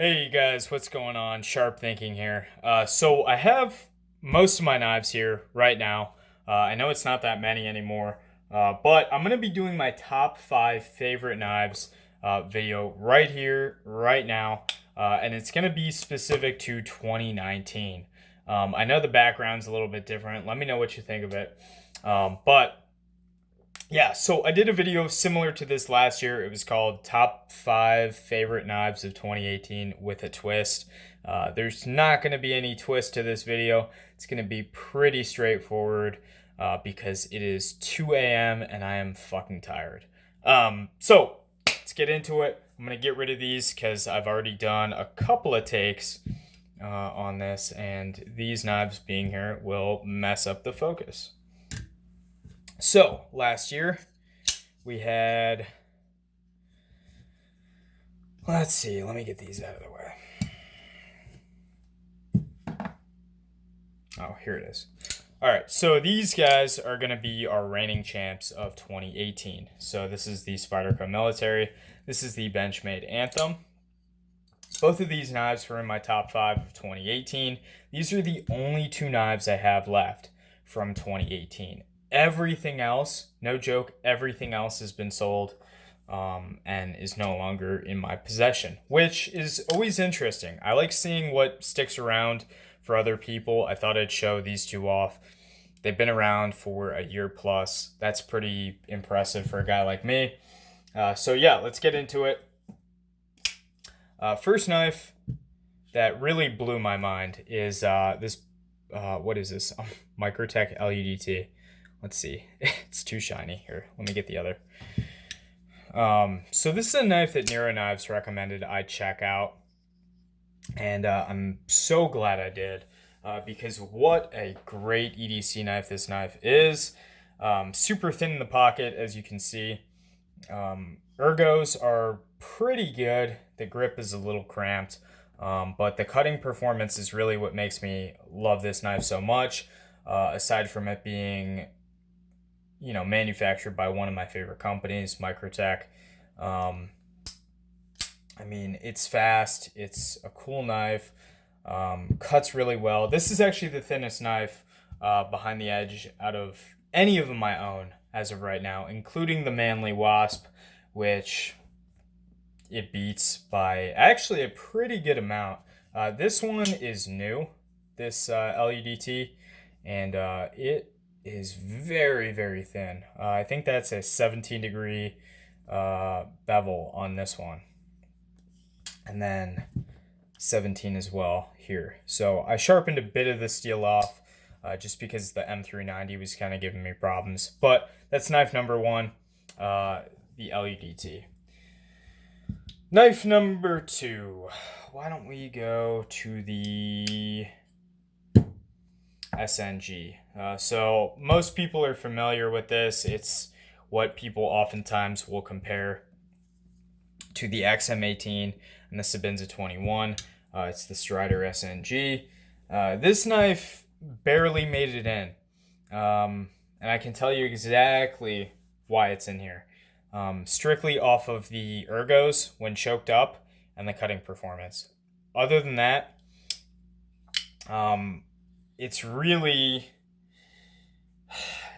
Hey guys, what's going on? Sharp thinking here. So I have most of my knives here right now. I know it's not that many anymore, but I'm gonna be doing my top 5 favorite knives video right here, right now, and it's gonna be specific to 2019. I know the background's a little bit different. Let me know what you think of it. But yeah, so I did a video similar to this last year. It was called Top 5 Favorite Knives of 2018 with a twist. There's not going to be any twist to this video. It's going to be pretty straightforward because it is 2 a.m. and I am fucking tired. So let's get into it. I'm going to get rid of these because I've already done a couple of takes on this, and these knives being here will mess up the focus. So, last year, we had, let's see, let me get these out of the way. Oh, here it is. All right, so these guys are going to be our reigning champs of 2018. So this is the Spyderco Military. This is the Benchmade Anthem. Both of these knives were in my top 5 of 2018. These are the only 2 knives I have left from 2018. Everything else, no joke, everything else has been sold and is no longer in my possession, which is always interesting. I like seeing what sticks around for other people. I thought I'd show these 2 off. They've been around for a year plus. That's pretty impressive for a guy like me. So yeah, let's get into it. First knife that really blew my mind is this, what is this? Microtech LUDT. Let's see. It's too shiny. Here, let me get the other. So this is a knife that Nero Knives recommended I check out. And I'm so glad I did. Because what a great EDC knife this knife is. Super thin in the pocket, as you can see. Ergos are pretty good. The grip is a little cramped. But the cutting performance is really what makes me love this knife so much. Aside from it being manufactured by one of my favorite companies, Microtech. I mean, it's fast. It's a cool knife. Cuts really well. This is actually the thinnest knife behind the edge out of any of my own as of right now, including the Manly Wasp, which it beats by actually a pretty good amount. This one is new, this LUDT, and it is very, very thin. I think that's a 17-degree bevel on this one. And then 17 as well here. So I sharpened a bit of the steel off just because the M390 was kind of giving me problems. But that's knife number 1, the LUDT. Knife number 2. Why don't we go to the SNG. So most people are familiar with this. It's what people oftentimes will compare to the XM18 and the Sabinza 21. It's the Strider SNG. This knife barely made it in. And I can tell you exactly why it's in here. Strictly off of the ergos when choked up and the cutting performance. Other than that,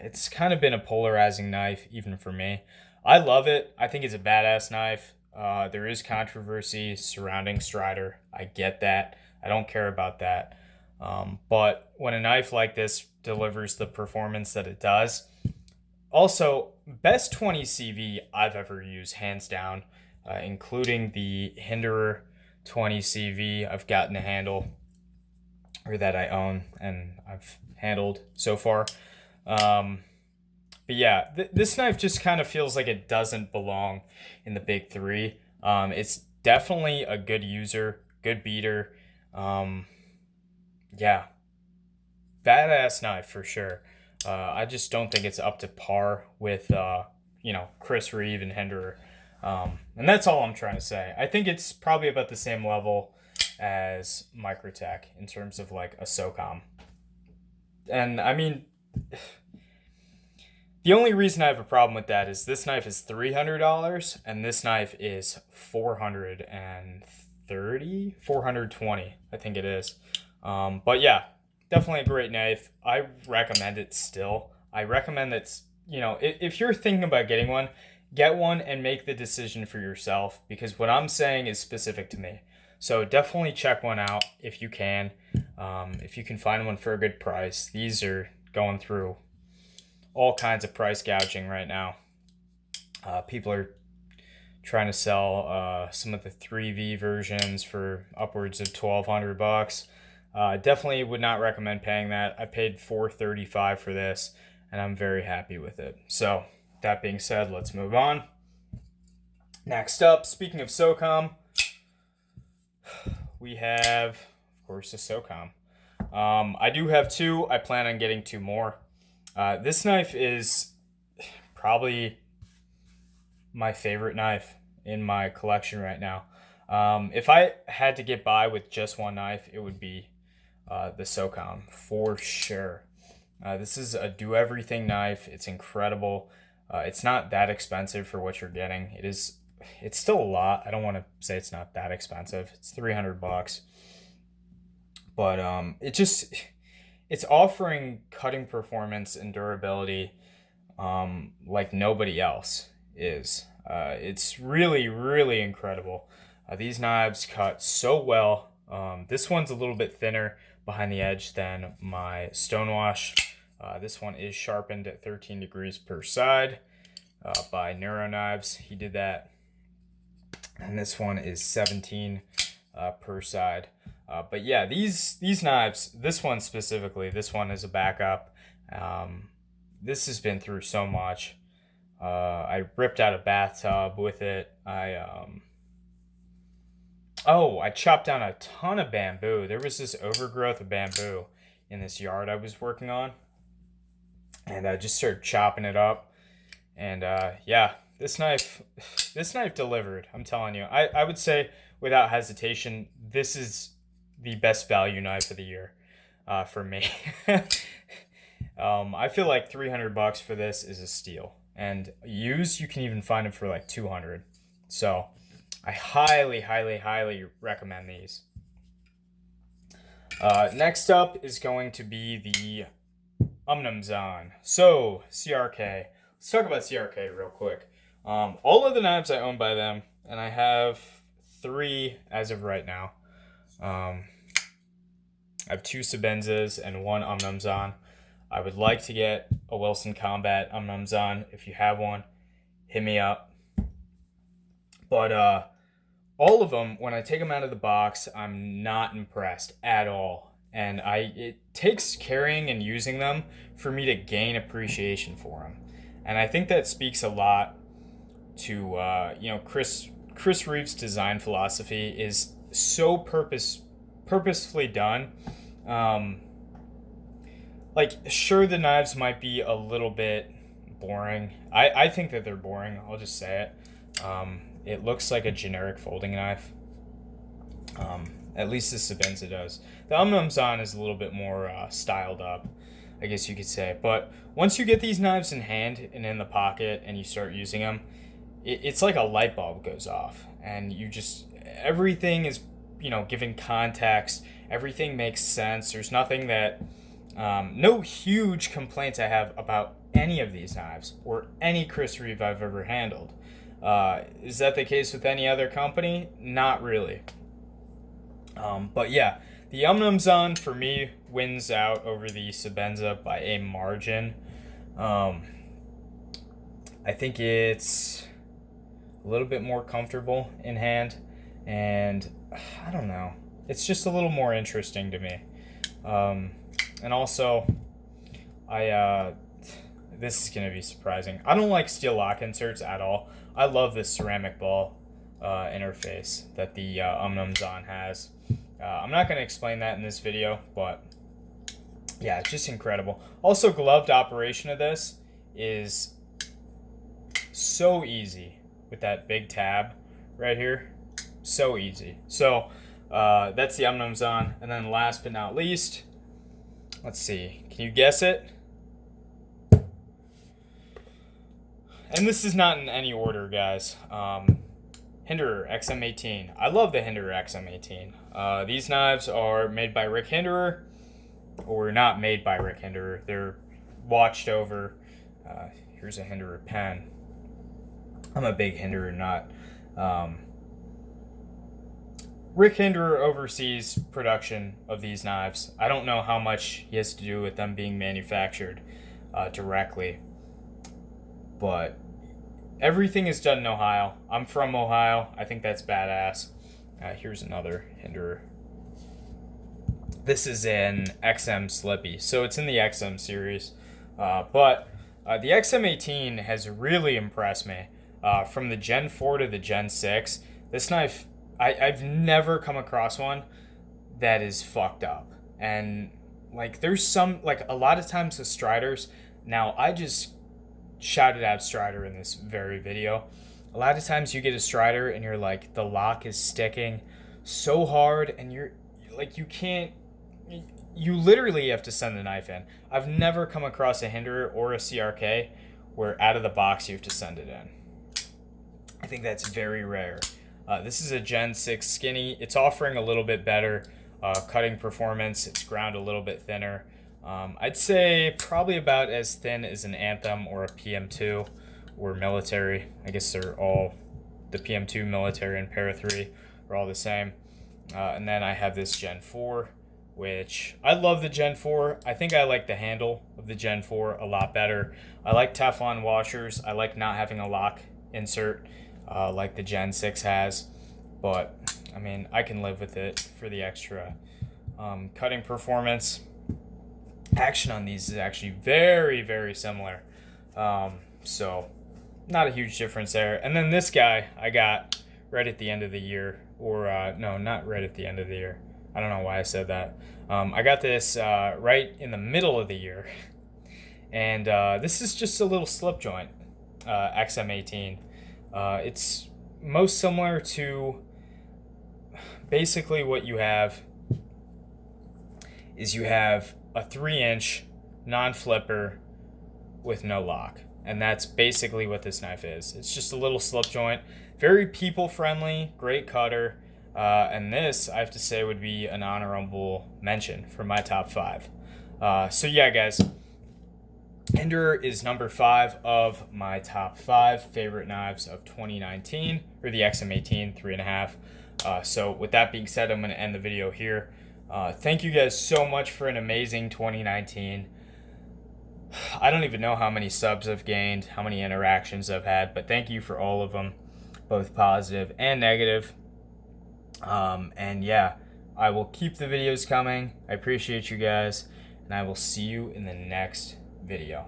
it's kind of been a polarizing knife, even for me. I love it. I think it's a badass knife. There is controversy surrounding Strider. I get that. I don't care about that. But when a knife like this delivers the performance that it does, also, best 20 CV I've ever used, hands down, including the Hinderer 20 CV I've gotten to handle, or that I own and I've handled so far. But yeah, this knife just kind of feels like it doesn't belong in the big 3. It's definitely a good user, good beater. Yeah, badass knife for sure. I just don't think it's up to par with, Chris Reeve and Hinderer. And that's all I'm trying to say. I think it's probably about the same level as Microtech in terms of like a SOCOM. And I mean, the only reason I have a problem with that is this knife is $300 and this knife is $430. 420, I think it is. But yeah, definitely a great knife. I recommend it still. I recommend that, you know, if you're thinking about getting one, get one and make the decision for yourself, because what I'm saying is specific to me. So definitely check one out if you can. If you can find one for a good price. These are going through all kinds of price gouging right now. People are trying to sell some of the 3V versions for upwards of $1,200. Definitely would not recommend paying that. I paid $435 for this, and I'm very happy with it. So that being said, let's move on. Next up, speaking of SOCOM, we have, of course, the SOCOM. I do have two. I plan on getting two more. This knife is probably my favorite knife in my collection right now. If I had to get by with just one knife, it would be the SOCOM for sure. This is a do-everything knife. It's incredible. It's not that expensive for what you're getting. It's still a lot. I don't want to say it's not that expensive. It's $300, but it's offering cutting performance and durability like nobody else is. It's really, really incredible. These knives cut so well. This one's a little bit thinner behind the edge than my Stonewash. This one is sharpened at 13 degrees per side by Neuro Knives. He did that. And this one is 17 per side. But yeah, these knives, this one specifically, this one is a backup. This has been through so much. I ripped out a bathtub with it. I chopped down a ton of bamboo. There was this overgrowth of bamboo in this yard I was working on. And I just started chopping it up. And yeah, this knife delivered. I'm telling you. I would say without hesitation, this is the best value knife of the year for me. I feel like $300 for this is a steal. And used, you can even find them for like $200. So I highly, highly, highly recommend these. Next up is going to be the Zahn. So CRK. Let's talk about CRK real quick. All of the knives I own by them, and I have 3 as of right now. I have 2 Sabenzas and 1 Zahn. I would like to get a Wilson Combat Zahn. If you have one, hit me up. But all of them, when I take them out of the box, I'm not impressed at all. And it takes carrying and using them for me to gain appreciation for them. And I think that speaks a lot to Chris Reeves' design philosophy is so purposefully done. Sure, the knives might be a little bit boring. I think that they're boring. I'll just say it. It looks like a generic folding knife. At least the Sabenza does. The Zahn is a little bit more styled up, I guess you could say. But once you get these knives in hand and in the pocket and you start using them, it's like a light bulb goes off. And everything is, given context. Everything makes sense. There's nothing that, no huge complaints I have about any of these knives or any Chris Reeve I've ever handled. Is that the case with any other company? Not really. But yeah, the Zahn for me wins out over the Sabenza by a margin. I think it's a little bit more comfortable in hand, and I don't know, it's just a little more interesting to me. And also, this is going to be surprising. I don't like steel lock inserts at all. I love this ceramic ball interface that the Zahn has. I'm not going to explain that in this video, but yeah, it's just incredible. Also, gloved operation of this is so easy with that big tab right here. So easy. So that's the Zahn. And then last but not least, let's see. Can you guess it? And this is not in any order, guys. Hinderer XM18. I love the Hinderer XM18. These knives are made by Rick Hinderer, or not made by Rick Hinderer. They're watched over. Here's a Hinderer pen. I'm a big Hinderer nut. Rick Hinderer oversees production of these knives. I don't know how much he has to do with them being manufactured directly, but everything is done in Ohio. I'm from Ohio. I think that's badass. Here's another Hinderer. This is an XM Slippy, so it's in the XM series. But the XM18 has really impressed me. From the Gen 4 to the Gen 6, this knife, I've never come across one that is fucked up. And like there's some, like a lot of times the Striders, now I just shouted out Strider in this very video. A lot of times you get a Strider and you're like, the lock is sticking so hard and you're like, you literally have to send the knife in. I've never come across a Hinderer or a CRK where out of the box you have to send it in. I think that's very rare. This is a Gen 6 skinny. It's offering a little bit better cutting performance. It's ground a little bit thinner. I'd say probably about as thin as an Anthem or a PM2 or military. I guess they're all, the PM2, military, and Para 3 are all the same. And then I have this Gen 4, which I love the Gen 4. I think I like the handle of the Gen 4 a lot better. I like Teflon washers. I like not having a lock insert like the Gen 6 has. But, I mean, I can live with it for the extra cutting performance. Action on these is actually very, very similar. So, not a huge difference there. And then this guy I got right at the end of the year. Or, no, not right at the end of the year. I don't know why I said that. I got this right in the middle of the year. And this is just a little slip joint, XM18. It's most similar to basically what you have is you have a 3-inch non-flipper with no lock. And that's basically what this knife is. It's just a little slip joint. Very people-friendly, great cutter. And this, I have to say, would be an honorable mention for my top 5. So yeah, guys, Hinderer is number 5 of my top 5 favorite knives of 2019, or the XM18 3.5. So with that being said, I'm going to end the video here. Thank you guys so much for an amazing 2019. I don't even know how many subs I've gained, how many interactions I've had, but thank you for all of them, both positive and negative. And yeah, I will keep the videos coming. I appreciate you guys, and I will see you in the next video.